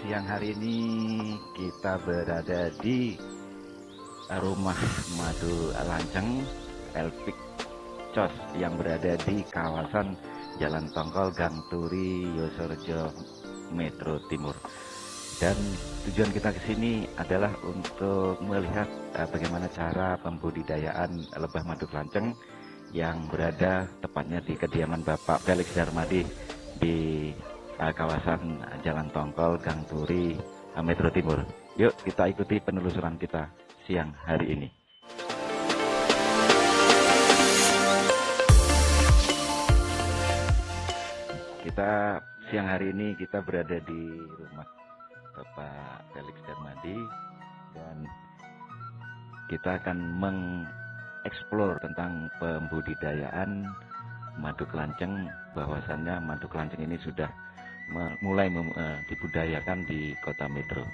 siang hari ini kita berada di rumah madu lanceng Elpik Cos yang berada di kawasan Jalan Tongkol Gang Turi, Yosorjo, Metro Timur. Dan tujuan kita ke sini adalah untuk melihat bagaimana cara pembudidayaan lebah madu lanceng yang berada tepatnya di kediaman Bapak Felix Darmadi di kawasan Jalan Tongkol Gang Turi, Metro Timur. Yuk kita ikuti penelusuran kita siang hari ini. Siang hari ini kita berada di rumah Bapak Felix Darmadi dan kita akan mengeksplor tentang pembudidayaan madu kelanceng, bahwasannya madu kelanceng ini sudah mulai dibudayakan di kota Metro.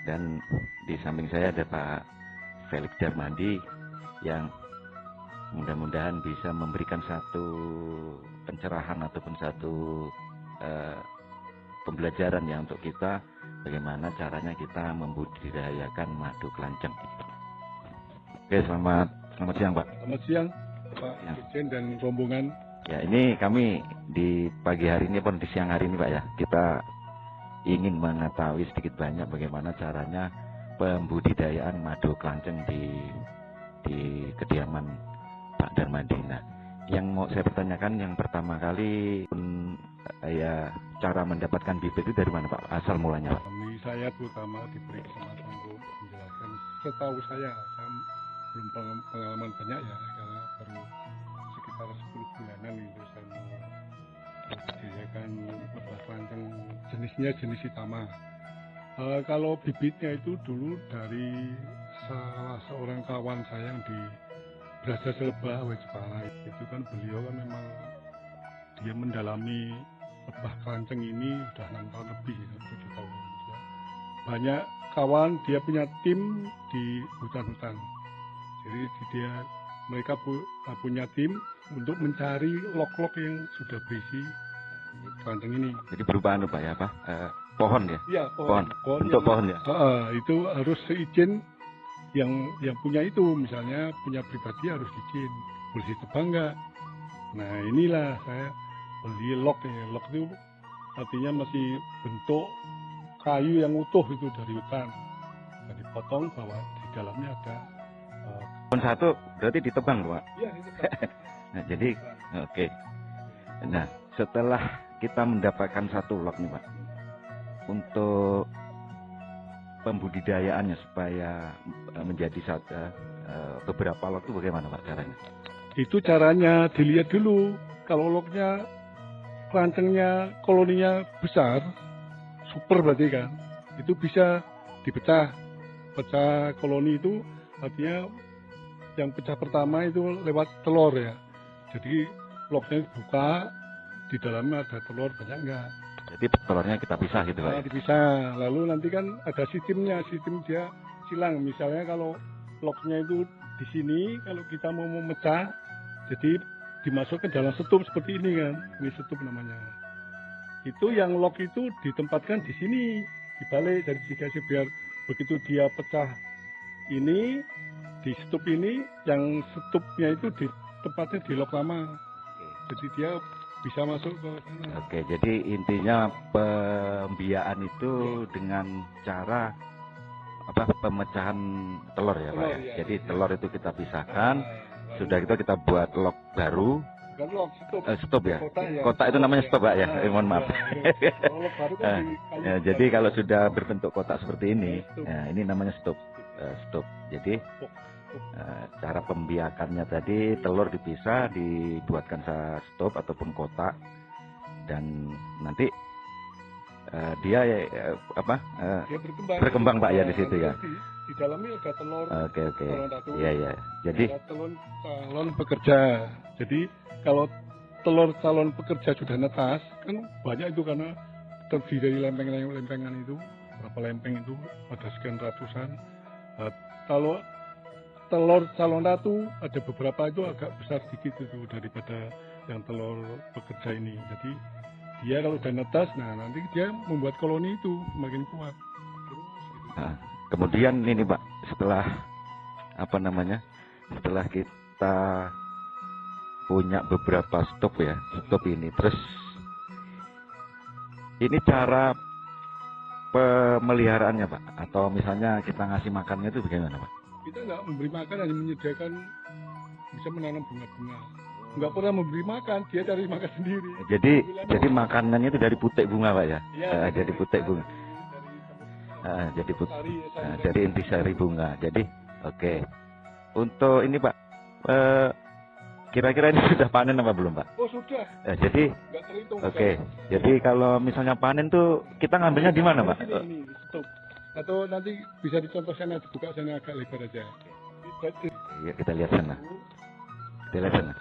Dan di samping saya ada Pak Felix Darmadi yang mudah-mudahan bisa memberikan satu pencerahan ataupun satu pembelajaran ya untuk kita bagaimana caranya kita membudidayakan madu kelanceng. Oke, selamat siang Pak. Selamat siang Pak Dirjen dan rombongan. Ya, ini kami di pagi hari ini pun di siang hari ini Pak ya, kita ingin mengetahui sedikit banyak bagaimana caranya pembudidayaan madu kelanceng di kediaman Pak Darmadi. Nah, yang mau saya pertanyakan yang pertama kali ya cara mendapatkan bibit itu dari mana Pak? Asal mulanya Pak? Saya terutama diberi kesempatan untuk menjelaskan. Setahu saya belum pengalaman banyak ya, karena baru sekitar 10 bulanan itu saya membudidayakan lebah kelanceng, jenisnya jenis Itama. Kalau bibitnya itu dulu dari salah seorang kawan saya yang di Braja Selebah, Jepara. Itu kan beliau kan memang dia mendalami lebah kelanceng ini sudah 6 tahun lebih, 7 tahun. Banyak kawan dia punya tim di hutan-hutan. Jadi mereka punya tim untuk mencari lok-lok yang sudah berisi kelanceng ini. Jadi berupa Pak ya Pak? Pohon ya? Iya, pohon. Untuk pohon ya? Itu harus seizin yang punya itu, misalnya punya pribadi harus izin, boleh ditebang nggak? Nah inilah saya beli lok ya. Lok itu artinya masih bentuk kayu yang utuh itu dari hutan, dan dipotong bahwa di dalamnya ada pohon satu berarti ditebang Pak? Iya, ditebang. Nah jadi oke. Nah setelah kita mendapatkan satu lok nih Pak, untuk pembudidayaannya supaya menjadi beberapa lok itu bagaimana Pak caranya? Itu caranya dilihat dulu. Kalau loknya kelancengnya koloninya besar, super berarti kan, itu bisa dipecah. Pecah koloni itu artinya yang pecah pertama itu lewat telur ya. Jadi loknya buka, di dalamnya ada telur banyak enggak. Jadi telurnya kita pisah gitu Pak? Dipisah. Lalu nanti kan ada sistem dia silang. Misalnya kalau loknya itu di sini, kalau kita mau memecah, jadi dimasukkan dalam setup seperti ini kan. Ini setup namanya. Itu yang lok itu ditempatkan di sini, dibalik dari dikasih biar begitu dia pecah ini di setup ini, yang setupnya itu ditempatnya di lok lama. Jadi dia bisa masuk ke sana. Oke, jadi intinya pembiayaan itu dengan cara pemecahan telur ya Pak ya. Jadi telur itu kita pisahkan, sudah itu kita buat lok baru. Bukan lok, stop ya. Kotak itu namanya stop Pak ya. Mohon maaf. Lok baru kan ya, jadi kalau sudah berbentuk kotak seperti ini, ya, ini namanya stop. Stop. Jadi cara pembiakannya tadi telur dipisah, dibuatkan stop ataupun kotak, dan nanti dia berkembang Pak ya di situ ya. Di dalamnya ada telur. Oke. Iya. Jadi telur calon pekerja. Jadi kalau telur calon pekerja sudah netas, kan banyak itu karena terdiri dari lempengan itu, berapa lempeng itu ada sekian ratusan. Kalau telur calon ratu ada beberapa itu agak besar sedikit itu daripada yang telur pekerja ini. Jadi dia kalau udah netas, nah nanti dia membuat koloni itu semakin kuat. Terus gitu. Nah, kemudian ini Pak, setelah apa namanya, setelah kita punya beberapa stok ya, stok ini, terus ini cara pemeliharaannya Pak, atau misalnya kita ngasih makannya itu bagaimana Pak? Kita nggak memberi makan, hanya menyediakan, bisa menanam bunga-bunga. Nggak pernah memberi makan, dia cari makan sendiri. Jadi makanannya itu dari putik bunga Pak ya? Ya, Jadi putik bunga. Dari intisari bunga. Jadi oke. Untuk ini Pak, kira-kira ini sudah panen apa belum Pak? Oh sudah. Jadi Nggak terhitung. oke. Jadi kalau misalnya panen tuh kita ngambilnya di mana Pak? Ini, stop. Atau nanti bisa dicontoh sana, dibuka sana agak lebar aja. Iya, kita lihat sana. Kita lihat sana.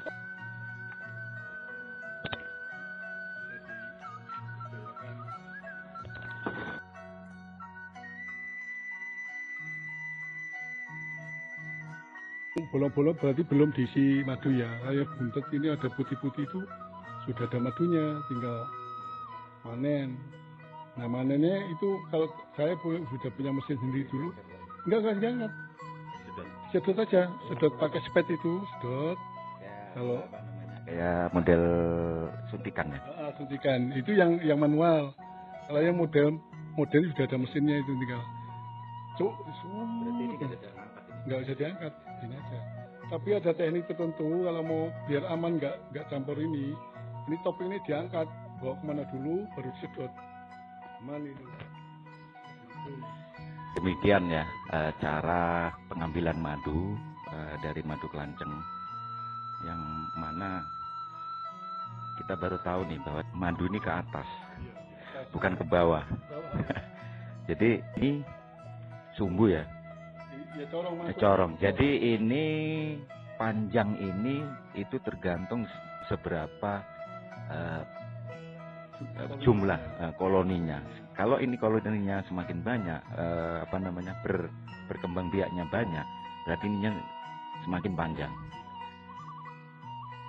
Bolong-bolong berarti belum diisi madu ya. Kayak buntet ini ada putih-putih itu sudah ada madunya, tinggal panen. Nah manennya itu kalau saya sudah punya mesin sendiri dulu, enggak diangkat. Sedot aja, sedot pakai spet itu, sedot. Kalau Kayak model suntikan ya. suntikan itu yang manual. Kalau yang model sudah ada mesinnya itu tinggal nggak bisa diangkat, ini aja. Tapi ada teknik tertentu kalau mau biar aman nggak campur ini top ini diangkat, bawa kemana dulu baru disedot. Aman itu. Demikian ya cara pengambilan madu dari madu kelanceng, yang mana kita baru tahu nih bahwa madu ini ke atas, bukan ke bawah. Jadi ini sumbu ya, Ya, corong. corong. Jadi ini panjang ini itu tergantung seberapa jumlah koloninya. Kalau ini koloninya semakin banyak, berkembang biaknya banyak, berarti ininya semakin panjang.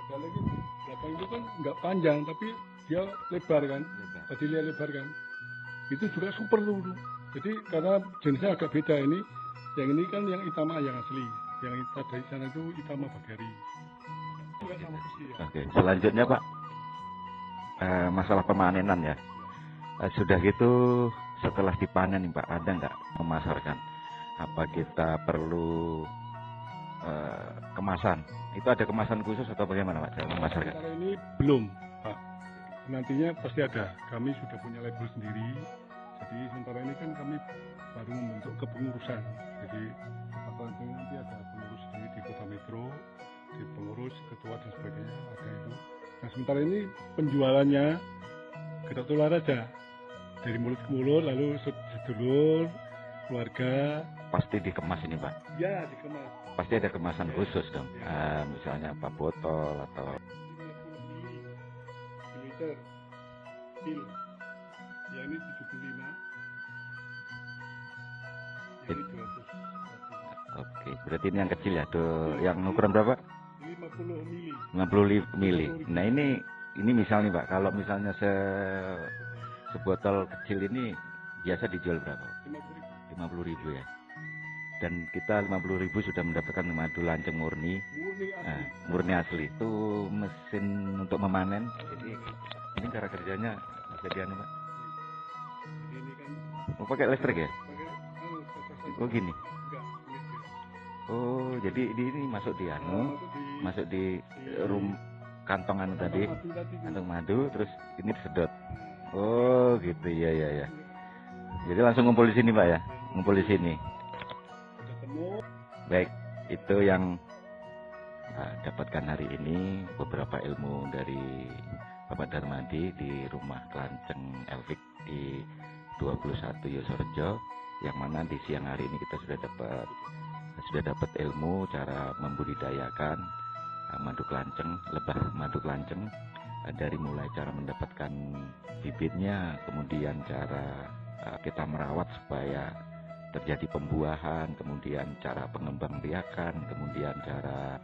Ada lagi belakang itu kan nggak panjang tapi dia lebar kan, tadi dia lebar kan. Itu juga super tuh. Jadi karena jenisnya agak beda ini. Yang ini kan yang Itama yang asli, yang dari sana itu Itama Bagari. Oke, selanjutnya Pak, masalah pemanenan ya. Sudah gitu setelah dipanen nih Pak, ada nggak memasarkan? Apa kita perlu kemasan? Itu ada kemasan khusus atau bagaimana Pak cara memasarkan? Sekarang ini belum Pak, nantinya pasti ada. Kami sudah punya label sendiri. Jadi sementara ini kan kami baru membentuk kepengurusan. Jadi apakah nanti ada pengurus sendiri di Kota Metro, di pengurus, ketua dan sebagainya ada itu. Nah sementara ini penjualannya kita tular aja dari mulut ke mulut, lalu sedulur, keluarga. Pasti dikemas ini Pak? Ya dikemas. Pasti ada kemasan khusus dong, misalnya apa botol atau 50 liter pil. Ya ini 75. Ini 200. Oke, berarti ini yang kecil ya, tuh yang ukuran berapa? 50 mili. 50 mili. Nah ini misalnya Pak, kalau misalnya sebotol kecil ini biasa dijual berapa? 50.000 ya. Dan kita 50.000 sudah mendapatkan madu lanceng murni. Murni asli. Itu mesin untuk memanen. Jadi ini cara kerjanya bisa dianu Pak. Ini kan Mau pakai listrik ya? pakai Oh gini. enggak listrik. Oh jadi ini masuk di anu, masuk di kantong anu tadi, kantong madu, terus ini disedot. Oh gitu ya. Jadi langsung ngumpul di sini Pak ya, ngumpul di sini. Baik, itu yang dapatkan hari ini, beberapa ilmu dari Bapak Darmadi di rumah Kelanceng Elvik di 21 Yosorejo, yang mana di siang hari ini kita sudah dapat ilmu cara membudidayakan madu kelanceng, lebah madu kelanceng, dari mulai cara mendapatkan bibitnya, kemudian cara kita merawat supaya terjadi pembuahan, kemudian cara pengembang biakan, kemudian cara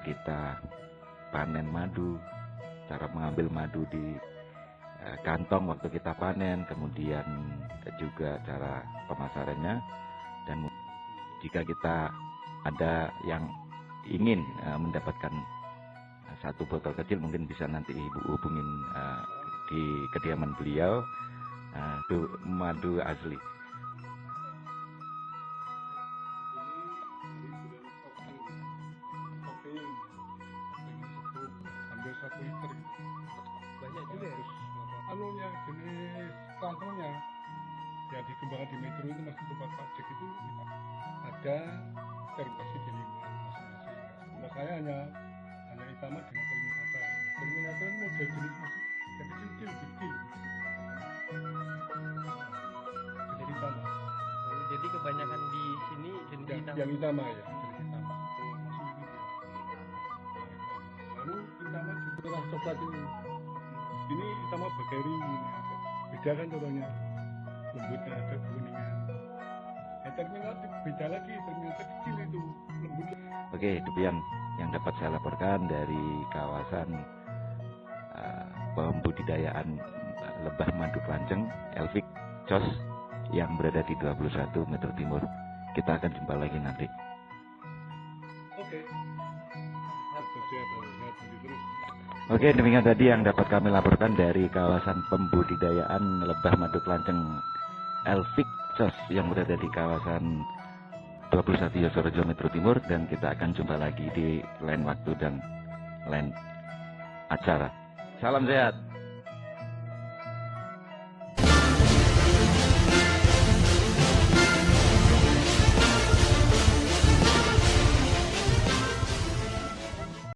kita panen madu, cara mengambil madu di kantong waktu kita panen, kemudian juga cara pemasarannya, dan jika kita ada yang ingin mendapatkan satu botol kecil, mungkin bisa nanti ibu hubungin di kediaman beliau. Itu madu asli. Hampir 1 liter. Banyak juga ya. Anunya jenis transfernya yang dikembangkan di Metro itu masih tempat Pak Jack itu ada sertifikasi di lingkungan masing-masing. Nah, saya hanya utama dengan terminator. Terminator ini model jenis masih yang kecil-kecil, kecil. Jadi utama. Jadi kebanyakan di sini jenis hitam. Yang utama ya, jenis utama. Lalu utama juga warna coklat ini. Ini utama bakteri ini. Beda kan contohnya. Lembutnya ada kuningan. Terminator beda lagi, terminator kecil itu lembut. Oke, demikian yang dapat saya laporkan dari kawasan pembudidayaan lebah madu pelanceng Elvik Cos yang berada di 21 Metro Timur. Kita akan jumpa lagi nanti. Oke. Oke, demikian tadi yang dapat kami laporkan dari kawasan pembudidayaan lebah madu pelanceng Elvik Cos yang berada di kawasan 21 Yosorejo Metro Timur, dan kita akan jumpa lagi di lain waktu dan lain acara. Salam sehat.